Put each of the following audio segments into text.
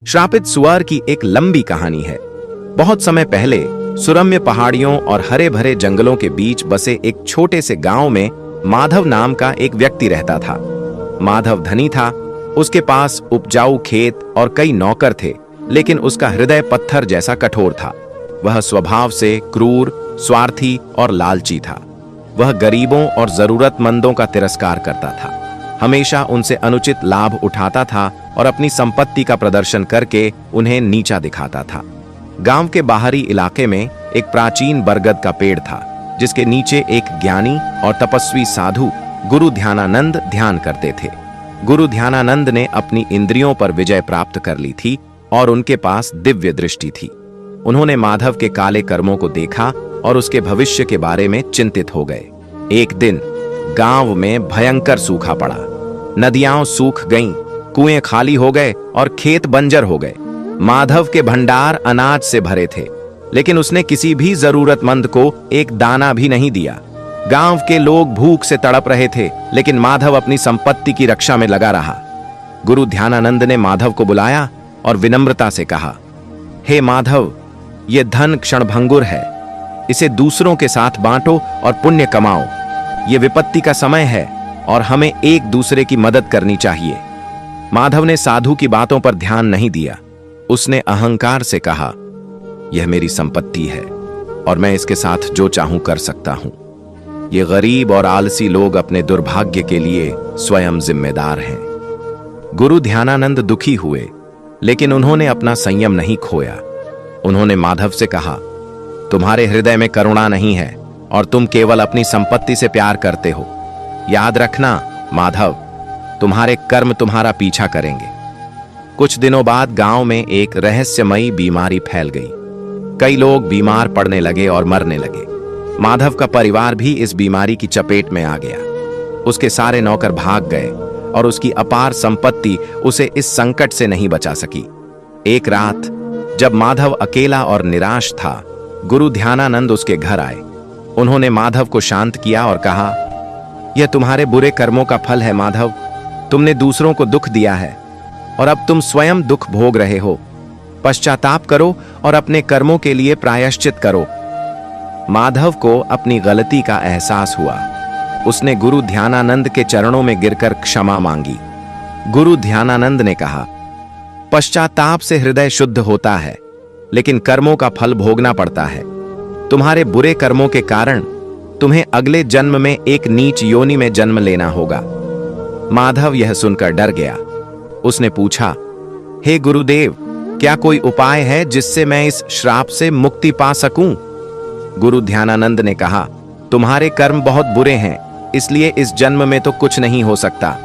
श्रापित सुअर की एक लंबी कहानी है। बहुत समय पहले सुरम्य पहाड़ियों और हरे भरे जंगलों के बीच बसे एक छोटे से गांव में माधव नाम का एक व्यक्ति रहता था। माधव धनी था, उसके पास उपजाऊ खेत और कई नौकर थे, लेकिन उसका हृदय पत्थर जैसा कठोर था। वह स्वभाव से क्रूर, स्वार्थी और लालची था। वह गरीबों और जरूरतमंदों का तिरस्कार करता था, हमेशा उनसे अनुचित लाभ उठाता था और अपनी संपत्ति का प्रदर्शन करके उन्हें नीचा दिखाता था। गांव के बाहरी इलाके में एक प्राचीन बरगद का पेड़ था, जिसके नीचे एक ज्ञानी और तपस्वी साधु गुरु ध्यानानंद ध्यान करते थे। गुरु ध्यानानंद ने अपनी इंद्रियों पर विजय प्राप्त कर ली थी और उनके पास दिव्य दृष्टि थी। उन्होंने माधव के काले कर्मों को देखा और उसके भविष्य के बारे में चिंतित हो गए। एक दिन गांव में भयंकर सूखा पड़ा। नदियां सूख गईं, कुएं खाली हो गए और खेत बंजर हो गए। माधव के भंडार अनाज से भरे थे, लेकिन उसने किसी भी जरूरतमंद को एक दाना भी नहीं दिया। गांव के लोग भूख से तड़प रहे थे, लेकिन माधव अपनी संपत्ति की रक्षा में लगा रहा। गुरु ध्यानानंद ने माधव को बुलाया और विनम्रता से कहा, हे माधव, यह धन क्षणभंगुर है। इसे दूसरों के साथ बांटो और पुण्य कमाओ। यह विपत्ति का समय है और हमें एक दूसरे की मदद करनी चाहिए। माधव ने साधु की बातों पर ध्यान नहीं दिया। उसने अहंकार से कहा, यह मेरी संपत्ति है और मैं इसके साथ जो चाहूं कर सकता हूं। ये गरीब और आलसी लोग अपने दुर्भाग्य के लिए स्वयं जिम्मेदार हैं। गुरु ध्यानानंद दुखी हुए, लेकिन उन्होंने अपना संयम नहीं खोया। उन्होंने माधव से कहा, तुम्हारे हृदय में करुणा नहीं है और तुम केवल अपनी संपत्ति से प्यार करते हो। याद रखना माधव, तुम्हारे कर्म तुम्हारा पीछा करेंगे। कुछ दिनों बाद गांव में एक रहस्यमयी बीमारी फैल गई। कई लोग बीमार पड़ने लगे और मरने लगे। माधव का परिवार भी इस बीमारी की चपेट में आ गया। उसके सारे नौकर भाग गए और उसकी अपार संपत्ति उसे इस संकट से नहीं बचा सकी। एक रात जब माधव अकेला और निराश था, गुरु ध्यानानंद उसके घर आए। उन्होंने माधव को शांत किया और कहा, यह तुम्हारे बुरे कर्मों का फल है माधव। तुमने दूसरों को दुख दिया है और अब तुम स्वयं दुख भोग रहे हो। पश्चाताप करो और अपने कर्मों के लिए प्रायश्चित करो। माधव को अपनी गलती का एहसास हुआ। उसने गुरु ध्यानानंद के चरणों में गिरकर क्षमा मांगी। गुरु ध्यानानंद ने कहा, पश्चाताप से हृदय शुद्ध होता है, लेकिन कर्मों का फल भोगना पड़ता है। तुम्हारे बुरे कर्मों के कारण तुम्हें अगले जन्म में एक नीच योनि में जन्म लेना होगा। माधव यह सुनकर डर गया। उसने पूछा, हे गुरुदेव, क्या कोई उपाय है जिससे मैं इस श्राप से मुक्ति पा सकूं? गुरु ध्यानानंद ने कहा, तुम्हारे कर्म बहुत बुरे हैं, इसलिए इस जन्म में तो कुछ नहीं हो सकता।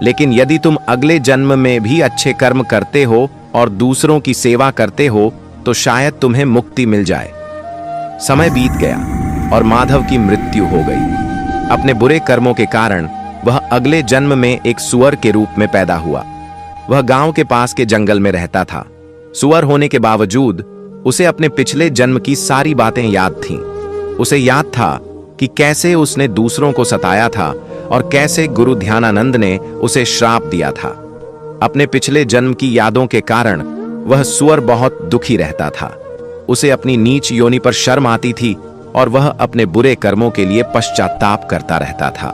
लेकिन यदि तुम अगले जन्म में भी अच्छे कर्म करते हो और दूसरों की सेवा करते हो, तो शायद तुम्हें मुक्ति मिल जाए। समय बीत गया और माधव की मृत्यु हो गई। अपने बुरे कर्मों के कारण वह अगले जन्म में एक सुअर के रूप में पैदा हुआ। वह गांव के पास के जंगल में रहता था। सुअर होने के बावजूद उसे अपने पिछले जन्म की सारी बातें याद थीं। उसे याद था कि कैसे उसने दूसरों को सताया था और कैसे गुरु ध्यानानंद ने उसे श्राप दिया था। अपने पिछले जन्म की यादों के कारण वह सुअर बहुत दुखी रहता था। उसे अपनी नीच योनि पर शर्म आती थी और वह अपने बुरे कर्मों के लिए पश्चाताप करता रहता था।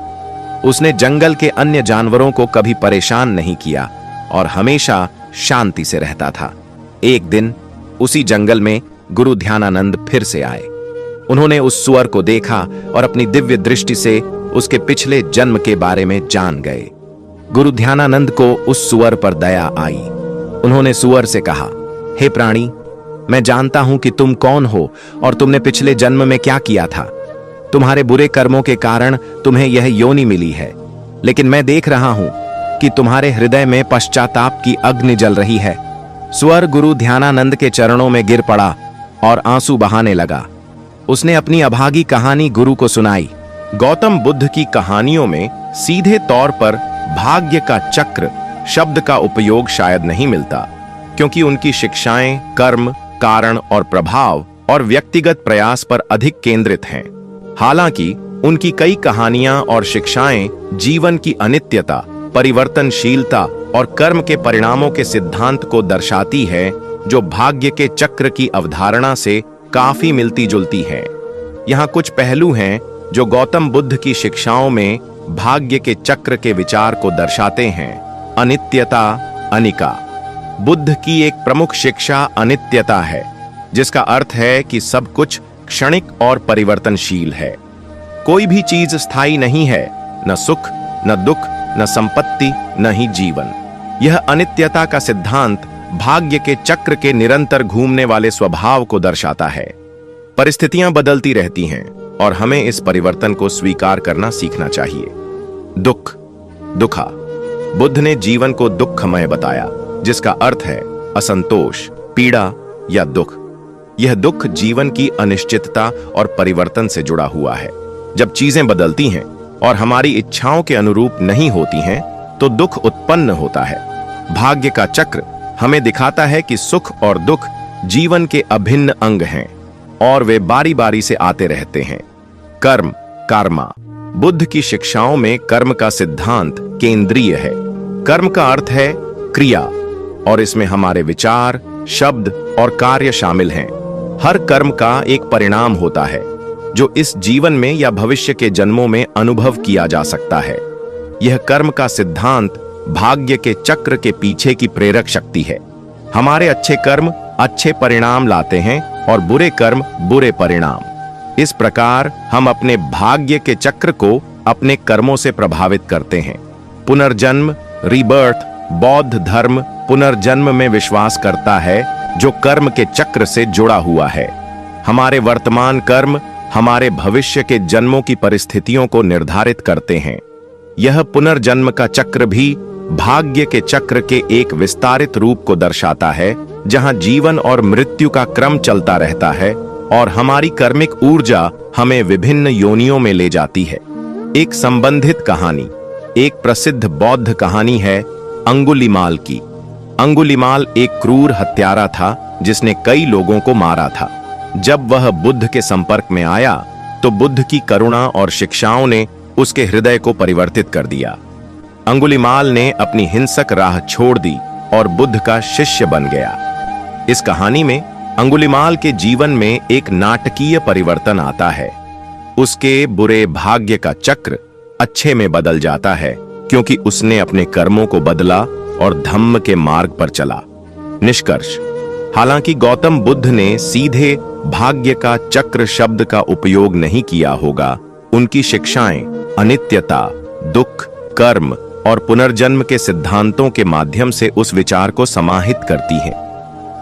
उसने जंगल के अन्य जानवरों को कभी परेशान नहीं किया और हमेशा शांति से रहता था। एक दिन उसी जंगल में गुरु ध्यानानंद फिर से आए। उन्होंने उस सुअर को देखा और अपनी दिव्य दृष्टि से उसके पिछले जन्म के बारे में जान गए। गुरु ध्यानानंद को उस सुअर पर दया आई। उन्होंने सुअर से कहा, हे प्राणी, मैं जानता हूं कि तुम कौन हो और तुमने पिछले जन्म में क्या किया था। तुम्हारे बुरे कर्मों के कारण तुम्हें यह योनि मिली है, लेकिन मैं देख रहा हूं कि तुम्हारे हृदय में पश्चाताप की अग्नि जल रही है। सुअर गुरु ध्यानानंद के चरणों में गिर पड़ा और आंसू बहाने लगा। उसने अपनी अभागी कहानी गुरु को सुनाई। गौतम बुद्ध की कहानियों में सीधे तौर पर भाग्य का चक्र शब्द का उपयोग शायद नहीं मिलता, क्योंकि उनकी शिक्षाएं कर्म, कारण और प्रभाव और व्यक्तिगत प्रयास पर अधिक केंद्रित हैं। हालांकि उनकी कई कहानियां और शिक्षाएं जीवन की अनित्यता, परिवर्तनशीलता और कर्म के परिणामों के सिद्धांत को दर्शाती है, जो भाग्य के चक्र की अवधारणा से काफी मिलती जुलती है। यहाँ कुछ पहलू हैं जो गौतम बुद्ध की शिक्षाओं में भाग्य के चक्र के विचार को दर्शाते हैं। अनित्यता, अनिका। बुद्ध की एक प्रमुख शिक्षा अनित्यता है, जिसका अर्थ है कि सब कुछ क्षणिक और परिवर्तनशील है। कोई भी चीज स्थायी नहीं है, न सुख, न दुख, न संपत्ति, न ही जीवन। यह अनित्यता का सिद्धांत भाग्य के चक्र के निरंतर घूमने वाले स्वभाव को दर्शाता है। परिस्थितियां बदलती रहती हैं और हमें इस परिवर्तन को स्वीकार करना सीखना चाहिए। दुख, दुखा। बुद्ध ने जीवन को दुखमय बताया, जिसका अर्थ है असंतोष, पीड़ा या दुख। यह दुख जीवन की अनिश्चितता और परिवर्तन से जुड़ा हुआ है। जब चीजें बदलती हैं और हमारी इच्छाओं के अनुरूप नहीं होती हैं, तो दुख उत्पन्न होता है। भाग्य का चक्र हमें दिखाता है कि सुख और दुख जीवन के अभिन्न अंग हैं और वे बारी बारी से आते रहते हैं। कर्म, कर्मा। बुद्ध की शिक्षाओं में कर्म का सिद्धांत केंद्रीय है। कर्म का अर्थ है क्रिया, और इसमें हमारे विचार, शब्द और कार्य शामिल हैं। हर कर्म का एक परिणाम होता है, जो इस जीवन में या भविष्य के जन्मों में अनुभव किया जा सकता है। यह कर्म का सिद्धांत भाग्य के चक्र के पीछे की प्रेरक शक्ति है। हमारे अच्छे कर्म अच्छे परिणाम लाते हैं और बुरे कर्म बुरे परिणाम। इस प्रकार हम अपने भाग्य के चक्र को अपने कर्मों से प्रभावित करते हैं। पुनर्जन्म, रीबर्थ। बौद्ध धर्म पुनर्जन्म में विश्वास करता है, जो कर्म के चक्र से जुड़ा हुआ है। हमारे वर्तमान कर्म हमारे भविष्य के जन्मों की परिस्थितियों को निर्धारित करते हैं। यह पुनर्जन्म का चक्र भी भाग्य के चक्र के एक विस्तारित रूप को दर्शाता है, जहां जीवन और मृत्यु का क्रम चलता रहता है और हमारी कर्मिक ऊर्जा हमें विभिन्न योनियों में ले जाती है। एक संबंधित कहानी, एक प्रसिद्ध बौद्ध कहानी है अंगुलीमाल की। अंगुलीमाल एक क्रूर हत्यारा था, जिसने कई लोगों को मारा था। जब वह बुद्ध के संपर्क में आया, तो बुद्ध की करुणा और शिक्षाओं ने उसके हृदय को परिवर्तित कर दिया। अंगुलीमाल ने अपनी हिंसक राह छोड़ दी और बुद्ध का शिष्य बन गया। इस कहानी में अंगुलीमाल के जीवन में एक नाटकीय परिवर्तन आता है। उसके बुरे भाग्य का चक्र अच्छे में बदल जाता है, क्योंकि उसने अपने कर्मों को बदला और धम्म के मार्ग पर चला। निष्कर्ष, हालांकि गौतम बुद्ध ने सीधे भाग्य का चक्र शब्द का उपयोग नहीं किया होगा, उनकी शिक्षाएं अनित्यता, दुख, कर्म और पुनर्जन्म के सिद्धांतों के माध्यम से उस विचार को समाहित करती हैं।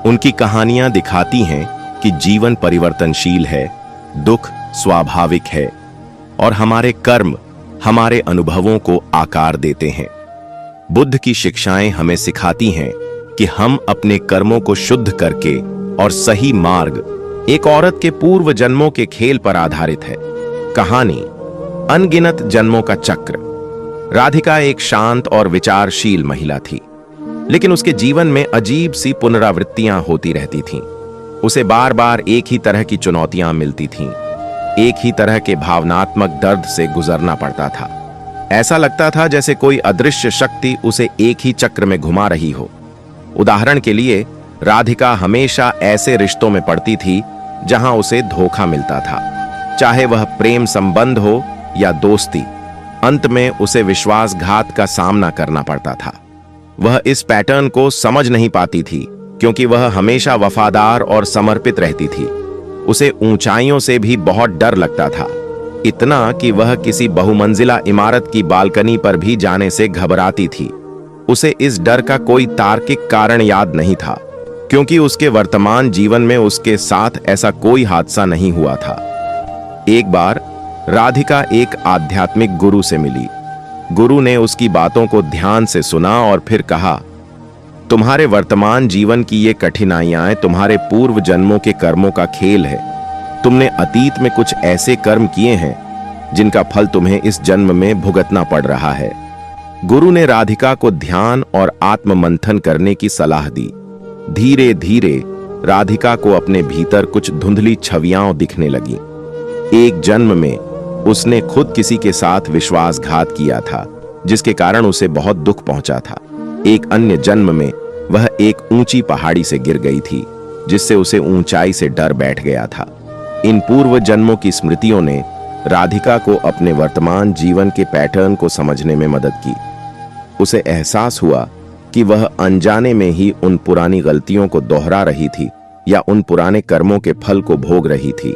उनकी कहानियां दिखाती हैं कि जीवन परिवर्तनशील है, दुख स्वाभाविक है और हमारे कर्म हमारे अनुभवों को आकार देते हैं। बुद्ध की शिक्षाएं हमें सिखाती हैं कि हम अपने कर्मों को शुद्ध करके और सही मार्ग। एक औरत के पूर्व जन्मों के खेल पर आधारित है। कहानी अनगिनत जन्मों का चक्र। राधिका एक शांत और विचारशील महिला थी, लेकिन उसके जीवन में अजीब सी पुनरावृत्तियां होती रहती थीं। उसे बार बार एक ही तरह की चुनौतियां मिलती थीं, एक ही तरह के भावनात्मक दर्द से गुजरना पड़ता था। ऐसा लगता था जैसे कोई अदृश्य शक्ति उसे एक ही चक्र में घुमा रही हो। उदाहरण के लिए, राधिका हमेशा ऐसे रिश्तों में पड़ती थी जहां उसे धोखा मिलता था, चाहे वह प्रेम संबंध हो या दोस्ती। अंत में उसे विश्वासघात का सामना करना पड़ता था। वह इस पैटर्न को समझ नहीं पाती थी, क्योंकि वह हमेशा वफादार और समर्पित रहती थी। उसे ऊंचाइयों से भी बहुत डर लगता था, इतना कि वह किसी बहुमंजिला इमारत की बालकनी पर भी जाने से घबराती थी। उसे इस डर का कोई तार्किक कारण याद नहीं था, क्योंकि उसके वर्तमान जीवन में उसके साथ ऐसा कोई हादसा नहीं हुआ था। एक बार राधिका एक आध्यात्मिक गुरु से मिली। गुरु ने उसकी बातों को ध्यान से सुना और फिर कहा, तुम्हारे वर्तमान जीवन की ये कठिनाइयां तुम्हारे पूर्व जन्मों के कर्मों का खेल है। तुमने अतीत में कुछ ऐसे कर्म किए हैं जिनका फल तुम्हें इस जन्म में भुगतना पड़ रहा है। गुरु ने राधिका को ध्यान और आत्ममंथन करने की सलाह दी। धीरे धीरे राधिका को अपने भीतर कुछ धुंधली छवियां दिखने लगी। एक जन्म में उसने खुद किसी के साथ विश्वासघात किया था, जिसके कारण उसे बहुत दुख पहुंचा था। एक अन्य जन्म में वह एक ऊंची पहाड़ी से गिर गई थी, जिससे उसे ऊंचाई से डर बैठ गया था। इन पूर्व जन्मों की स्मृतियों ने राधिका को अपने वर्तमान जीवन के पैटर्न को समझने में मदद की। उसे एहसास हुआ कि वह अनजाने में ही उन पुरानी गलतियों को दोहरा रही थी या उन पुराने कर्मों के फल को भोग रही थी।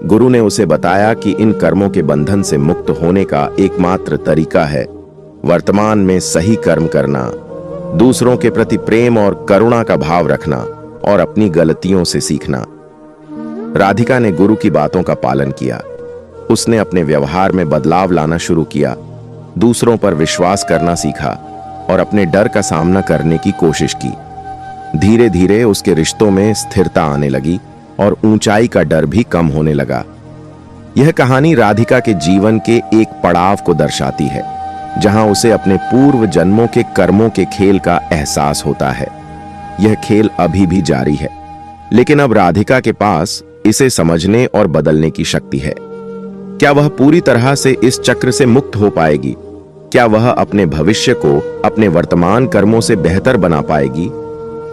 गुरु ने उसे बताया कि इन कर्मों के बंधन से मुक्त होने का एकमात्र तरीका है वर्तमान में सही कर्म करना, दूसरों के प्रति प्रेम और करुणा का भाव रखना और अपनी गलतियों से सीखना। राधिका ने गुरु की बातों का पालन किया। उसने अपने व्यवहार में बदलाव लाना शुरू किया, दूसरों पर विश्वास करना सीखा और अपने डर का सामना करने की कोशिश की। धीरे धीरे उसके रिश्तों में स्थिरता आने लगी और ऊंचाई का डर भी कम होने लगा। यह कहानी राधिका के जीवन के एक पड़ाव को दर्शाती है, जहां उसे अपने पूर्व जन्मों के कर्मों के खेल का एहसास होता है। यह खेल अभी भी जारी है, लेकिन अब राधिका के पास इसे समझने और बदलने की शक्ति है। क्या वह पूरी तरह से इस चक्र से मुक्त हो पाएगी? क्या वह अपने भविष्य को अपने वर्तमान कर्मों से बेहतर बना पाएगी?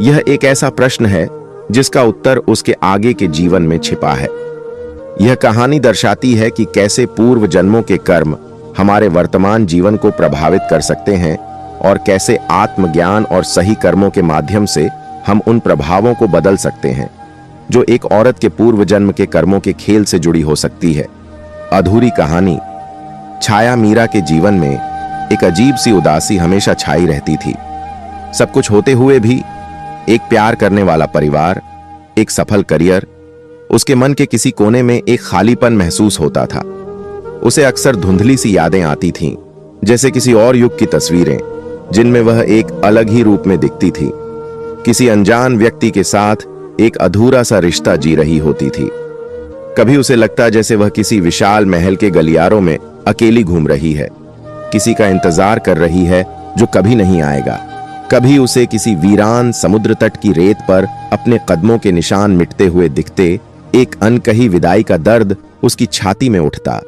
यह एक ऐसा प्रश्न है जिसका उत्तर उसके आगे के जीवन में छिपा है। यह कहानी दर्शाती है कि कैसे पूर्व जन्मों के कर्म हमारे वर्तमान जीवन को प्रभावित कर सकते हैं और कैसे आत्मज्ञान और सही कर्मों के माध्यम से हम उन प्रभावों को बदल सकते हैं जो एक औरत के पूर्व जन्म के कर्मों के खेल से जुड़ी हो सकती है। अधूरी कहानी। छाया मीरा के जीवन में एक अजीब सी उदासी हमेशा छाई रहती थी। सब कुछ होते हुए भी एक प्यार करने वाला परिवार, एक सफल करियर, उसके मन के किसी कोने में एक खालीपन महसूस होता था। उसे अक्सर धुंधली सी यादें आती थीं, जैसे किसी और युग की तस्वीरें जिनमें वह एक अलग ही रूप में दिखती थी। किसी अनजान व्यक्ति के साथ एक अधूरा सा रिश्ता जी रही होती थी। कभी उसे लगता जैसे वह किसी विशाल महल के गलियारों में अकेली घूम रही है, किसी का इंतजार कर रही है जो कभी नहीं आएगा। कभी उसे किसी वीरान समुद्र तट की रेत पर अपने कदमों के निशान मिटते हुए दिखते एक अनकही विदाई का दर्द उसकी छाती में उठता।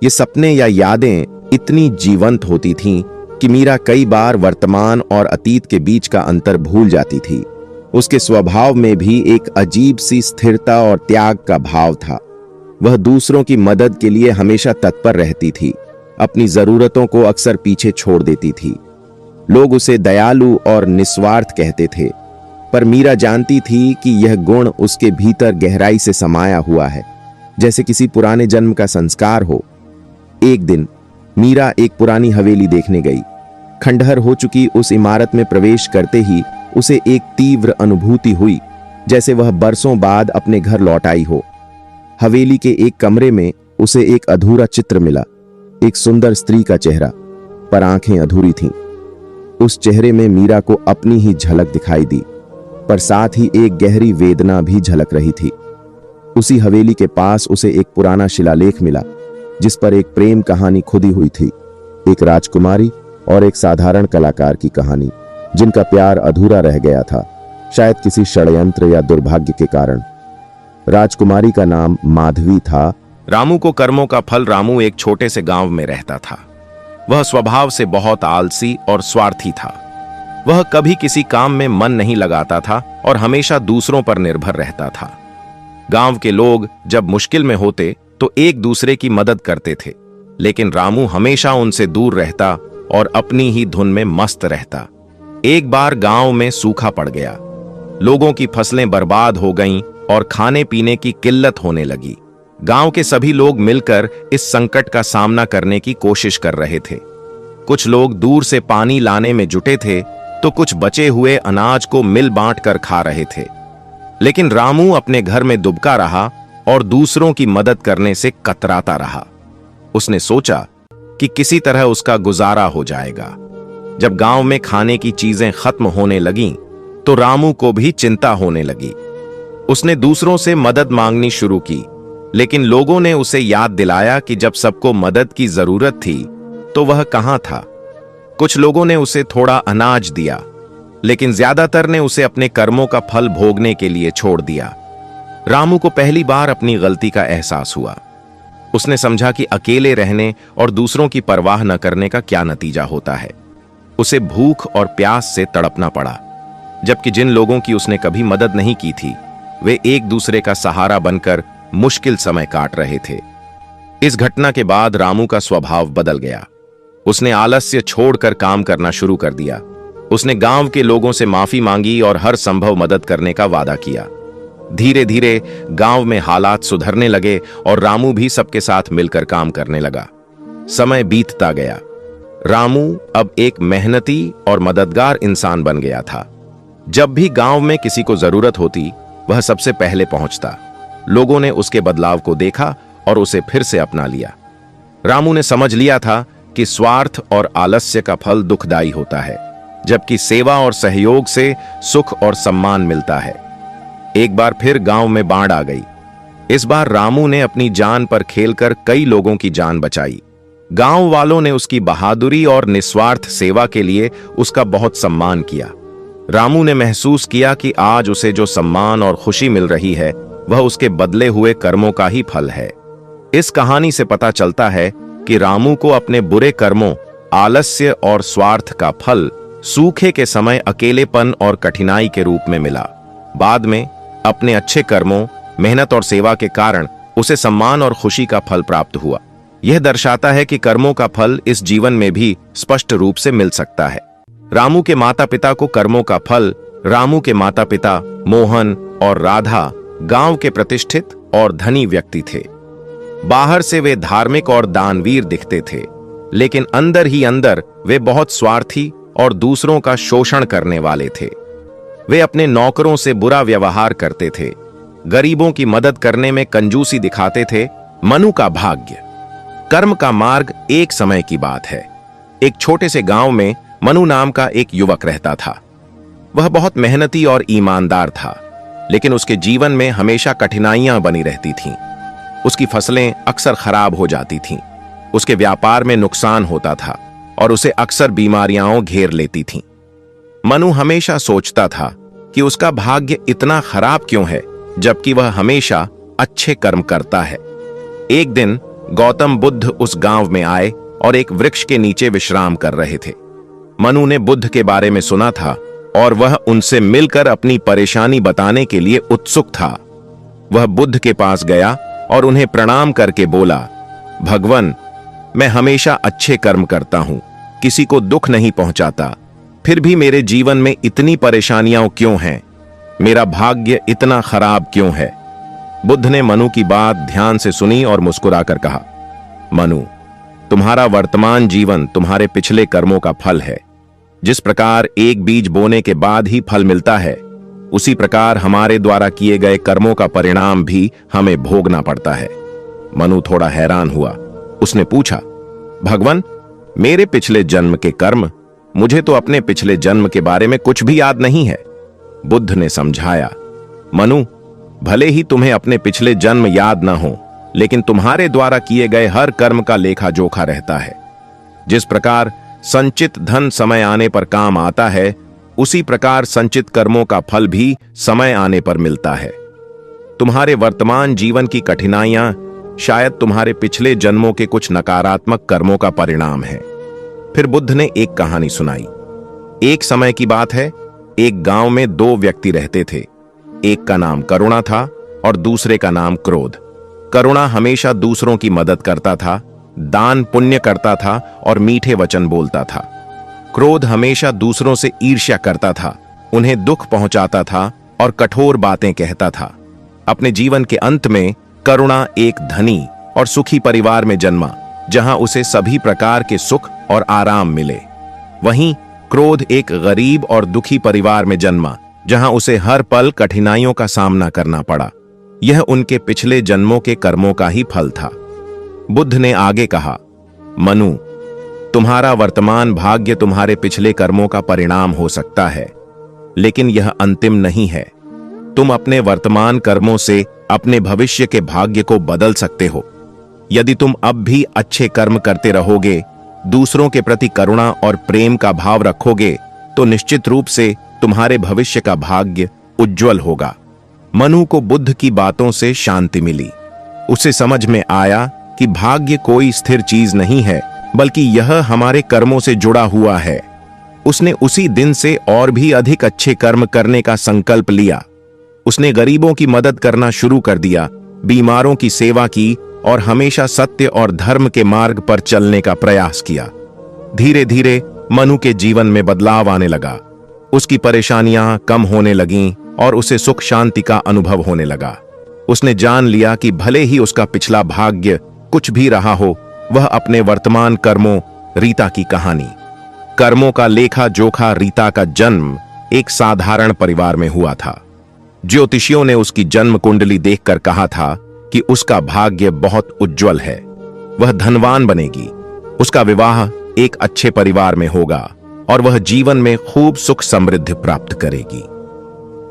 ये सपने या यादें इतनी जीवंत होती थीं कि मीरा कई बार वर्तमान और अतीत के बीच का अंतर भूल जाती थी। उसके स्वभाव में भी एक अजीब सी स्थिरता और त्याग का भाव था। वह दूसरों की मदद के लिए हमेशा तत्पर रहती थी, अपनी जरूरतों को अक्सर पीछे छोड़ देती थी। लोग उसे दयालु और निस्वार्थ कहते थे, पर मीरा जानती थी कि यह गुण उसके भीतर गहराई से समाया हुआ है, जैसे किसी पुराने जन्म का संस्कार हो। एक दिन मीरा एक पुरानी हवेली देखने गई। खंडहर हो चुकी उस इमारत में प्रवेश करते ही उसे एक तीव्र अनुभूति हुई, जैसे वह बरसों बाद अपने घर लौट आई हो। हवेली के एक कमरे में उसे एक अधूरा चित्र मिला, एक सुंदर स्त्री का चेहरा, पर आंखें अधूरी थीं। उस चेहरे में मीरा को अपनी ही झलक दिखाई दी, पर साथ ही एक गहरी वेदना भी झलक रही थी। उसी हवेली के पास उसे एक पुराना शिलालेख मिला, जिस पर एक प्रेम कहानी खुदी हुई थी, एक राजकुमारी और एक साधारण कलाकार की कहानी, जिनका प्यार अधूरा रह गया था, शायद किसी षड्यंत्र या दुर्भाग्य के कारण। राजकुमारी का नाम माधवी था। रामू को कर्मों का फल। रामू एक छोटे से गांव में रहता था। वह स्वभाव से बहुत आलसी और स्वार्थी था। वह कभी किसी काम में मन नहीं लगाता था और हमेशा दूसरों पर निर्भर रहता था। गांव के लोग जब मुश्किल में होते तो एक दूसरे की मदद करते थे, लेकिन रामू हमेशा उनसे दूर रहता और अपनी ही धुन में मस्त रहता। एक बार गांव में सूखा पड़ गया, लोगों की फसलें बर्बाद हो गईं और खाने पीने की किल्लत होने लगी। गांव के सभी लोग मिलकर इस संकट का सामना करने की कोशिश कर रहे थे। कुछ लोग दूर से पानी लाने में जुटे थे, तो कुछ बचे हुए अनाज को मिल बांट कर खा रहे थे। लेकिन रामू अपने घर में दुबका रहा और दूसरों की मदद करने से कतराता रहा। उसने सोचा कि किसी तरह उसका गुजारा हो जाएगा। जब गांव में खाने की चीजें खत्म होने लगीं, तो रामू को भी चिंता होने लगी। उसने दूसरों से मदद मांगनी शुरू की, लेकिन लोगों ने उसे याद दिलाया कि जब सबको मदद की जरूरत थी तो वह कहां था। कुछ लोगों ने उसे थोड़ा अनाज दिया, लेकिन ज्यादातर ने उसे अपने कर्मों का फल भोगने के लिए छोड़ दिया। रामू को पहली बार अपनी गलती का एहसास हुआ। उसने समझा कि अकेले रहने और दूसरों की परवाह न करने का क्या नतीजा होता है। उसे भूख और प्यास से तड़पना पड़ा, जबकि जिन लोगों की उसने कभी मदद नहीं की थी वे एक दूसरे का सहारा बनकर मुश्किल समय काट रहे थे। इस घटना के बाद रामू का स्वभाव बदल गया। उसने आलस्य छोड़कर काम करना शुरू कर दिया। उसने गांव के लोगों से माफी मांगी और हर संभव मदद करने का वादा किया। धीरे धीरे गांव में हालात सुधरने लगे और रामू भी सबके साथ मिलकर काम करने लगा। समय बीतता गया। रामू अब एक मेहनती और मददगार इंसान बन गया था। जब भी गांव में किसी को जरूरत होती वह सबसे पहले पहुंचता। लोगों ने उसके बदलाव को देखा और उसे फिर से अपना लिया। रामू ने समझ लिया था कि स्वार्थ और आलस्य का फल दुखदाई होता है, जबकि सेवा और सहयोग से सुख और सम्मान मिलता है। एक बार फिर गांव में बाढ़ आ गई। इस बार रामू ने अपनी जान पर खेलकर कई लोगों की जान बचाई। गांव वालों ने उसकी बहादुरी और निस्वार्थ सेवा के लिए उसका बहुत सम्मान किया। रामू ने महसूस किया कि आज उसे जो सम्मान और खुशी मिल रही है वह उसके बदले हुए कर्मों का ही फल है। इस कहानी से पता चलता है कि रामू को अपने बुरे कर्मों, आलस्य और स्वार्थ का फल सूखे के समय अकेलेपन और कठिनाई के रूप में मिला। बाद में अपने अच्छे कर्मों, मेहनत और सेवा के कारण उसे सम्मान और खुशी का फल प्राप्त हुआ। यह दर्शाता है कि कर्मों का फल इस जीवन में भी स्पष्ट रूप से मिल सकता है। रामू के माता पिता को कर्मों का फल। रामू के माता पिता मोहन और राधा गांव के प्रतिष्ठित और धनी व्यक्ति थे। बाहर से वे धार्मिक और दानवीर दिखते थे, लेकिन अंदर ही अंदर वे बहुत स्वार्थी और दूसरों का शोषण करने वाले थे। वे अपने नौकरों से बुरा व्यवहार करते थे, गरीबों की मदद करने में कंजूसी दिखाते थे। मनु का भाग्य। कर्म का मार्ग। एक समय की बात है, एक छोटे से गांव में मनु नाम का एक युवक रहता था। वह बहुत मेहनती और ईमानदार था, लेकिन उसके जीवन में हमेशा कठिनाइयां बनी रहती थीं। उसकी फसलें अक्सर खराब हो जाती थीं, उसके व्यापार में नुकसान होता था और उसे अक्सर बीमारियां घेर लेती थीं। मनु हमेशा सोचता था कि उसका भाग्य इतना खराब क्यों है, जबकि वह हमेशा अच्छे कर्म करता है। एक दिन गौतम बुद्ध उस गांव में आए और एक वृक्ष के नीचे विश्राम कर रहे थे। मनु ने बुद्ध के बारे में सुना था और वह उनसे मिलकर अपनी परेशानी बताने के लिए उत्सुक था। वह बुद्ध के पास गया और उन्हें प्रणाम करके बोला, भगवान, मैं हमेशा अच्छे कर्म करता हूं, किसी को दुख नहीं पहुंचाता, फिर भी मेरे जीवन में इतनी परेशानियां क्यों हैं? मेरा भाग्य इतना खराब क्यों है? बुद्ध ने मनु की बात ध्यान से सुनी और मुस्कुराकर कहा, मनु, तुम्हारा वर्तमान जीवन तुम्हारे पिछले कर्मों का फल है। जिस प्रकार एक बीज बोने के बाद ही फल मिलता है, उसी प्रकार हमारे द्वारा किए गए कर्मों का परिणाम भी हमें भोगना पड़ता है। मनु थोड़ा हैरान हुआ। उसने पूछा, भगवान, मेरे पिछले जन्म के कर्म? मुझे तो अपने पिछले जन्म के बारे में कुछ भी याद नहीं है। बुद्ध ने समझाया, मनु, भले ही तुम्हें अपने पिछले जन्म याद न हो, लेकिन तुम्हारे द्वारा किए गए हर कर्म का लेखा जोखा रहता है। जिस प्रकार संचित धन समय आने पर काम आता है, उसी प्रकार संचित कर्मों का फल भी समय आने पर मिलता है। तुम्हारे वर्तमान जीवन की कठिनाइयां शायद तुम्हारे पिछले जन्मों के कुछ नकारात्मक कर्मों का परिणाम है। फिर बुद्ध ने एक कहानी सुनाई। एक समय की बात है, एक गांव में दो व्यक्ति रहते थे। एक का नाम करुणा था और दूसरे का नाम क्रोध। करुणा हमेशा दूसरों की मदद करता था, दान पुण्य करता था और मीठे वचन बोलता था। क्रोध हमेशा दूसरों से ईर्ष्या करता था, उन्हें दुख पहुंचाता था और कठोर बातें कहता था। अपने जीवन के अंत में करुणा एक धनी और सुखी परिवार में जन्मा, जहां उसे सभी प्रकार के सुख और आराम मिले। वहीं क्रोध एक गरीब और दुखी परिवार में जन्मा, जहां उसे हर पल कठिनाइयों का सामना करना पड़ा। यह उनके पिछले जन्मों के कर्मों का ही फल था। बुद्ध ने आगे कहा, मनु, तुम्हारा वर्तमान भाग्य तुम्हारे पिछले कर्मों का परिणाम हो सकता है, लेकिन यह अंतिम नहीं है। तुम अपने वर्तमान कर्मों से अपने भविष्य के भाग्य को बदल सकते हो। यदि तुम अब भी अच्छे कर्म करते रहोगे, दूसरों के प्रति करुणा और प्रेम का भाव रखोगे, तो निश्चित रूप से तुम्हारे भविष्य का भाग्य उज्जवल होगा। मनु को बुद्ध की बातों से शांति मिली। उसे समझ में आया कि भाग्य कोई स्थिर चीज नहीं है, बल्कि यह हमारे कर्मों से जुड़ा हुआ है। उसने उसी दिन से और भी अधिक अच्छे कर्म करने का संकल्प लिया। उसने गरीबों की मदद करना शुरू कर दिया, बीमारों की सेवा की और हमेशा सत्य और धर्म के मार्ग पर चलने का प्रयास किया। धीरे धीरे मनु के जीवन में बदलाव आने लगा। उसकी परेशानियां कम होने लगीं और उसे सुख शांति का अनुभव होने लगा। उसने जान लिया कि भले ही उसका पिछला भाग्य कुछ भी रहा हो, वह अपने वर्तमान कर्मों, रीता की कहानी। कर्मों का लेखा जोखा। रीता का जन्म एक साधारण परिवार में हुआ था। ज्योतिषियों ने उसकी जन्म कुंडली देखकर कहा था कि उसका भाग्य बहुत उज्जवल है, वह धनवान बनेगी, उसका विवाह एक अच्छे परिवार में होगा और वह जीवन में खूब सुख समृद्धि प्राप्त करेगी।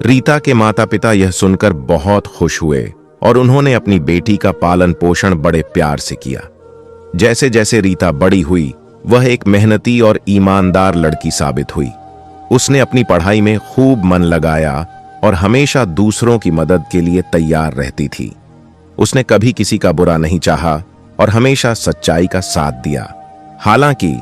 रीता के माता पिता यह सुनकर बहुत खुश हुए और उन्होंने अपनी बेटी का पालन पोषण बड़े प्यार से किया। जैसे जैसे रीता बड़ी हुई, वह एक मेहनती और ईमानदार लड़की साबित हुई। उसने अपनी पढ़ाई में खूब मन लगाया और हमेशा दूसरों की मदद के लिए तैयार रहती थी। उसने कभी किसी का बुरा नहीं चाहा और हमेशा सच्चाई का साथ दिया। हालांकि